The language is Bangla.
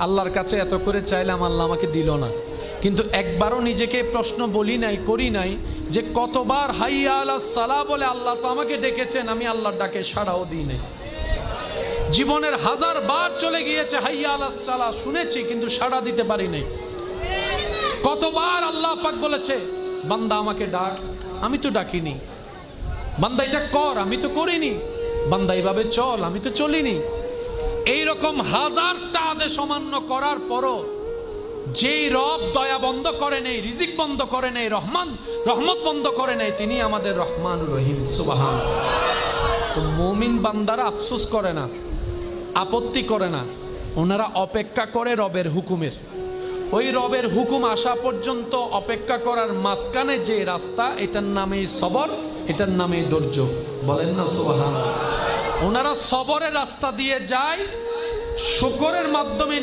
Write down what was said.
আল্লাহর কাছে এত করে চাইলাম, আল্লাহ আমাকে দিল না। কিন্তু একবারও নিজেকে প্রশ্ন বলি নাই, করি নাই যে কতবার হাইয়া আলাস সালাহ বলে আল্লাহ তো আমাকে ডেকেছেন, আমি আল্লাহর ডাকে সাড়াও দিই নাই। জীবনের 1000 বার চলে গিয়েছে হাইয়া আলাস সালাহ শুনেছি, কিন্তু সাড়া দিতে পারি নাই। কতবার আল্লাহ পাক বলেছে বান্দা আমাকে ডাক, আমি তো ডাকিনি। বান্দা এটা কর, আমি তো করিনি। বান্দা এইভাবে চল, আমি তো চলিনি। এইরকম 1000টা আদেশ অমান্য করার পরও যেই রব দয়া বন্ধ করে নেই, রিজিক বন্ধ করে নেই, রহমত বন্ধ করে নেই, তিনি আমাদের রহমান রহিম। সুবহানাল্লাহ। তো মুমিন বান্দারা আফসোস করে না, আপত্তি করে না, ওনারা অপেক্ষা করে রবের হুকুমের। ওই রবের হুকুম আসা পর্যন্ত অপেক্ষা করার মাঝখানে যে রাস্তা, এটার নামেই সবর, এটার নামেই ধৈর্য। বলেন না সুবহানাল্লাহ। ওনারা সবরের রাস্তা দিয়ে যায়, শুকরের মাধ্যমে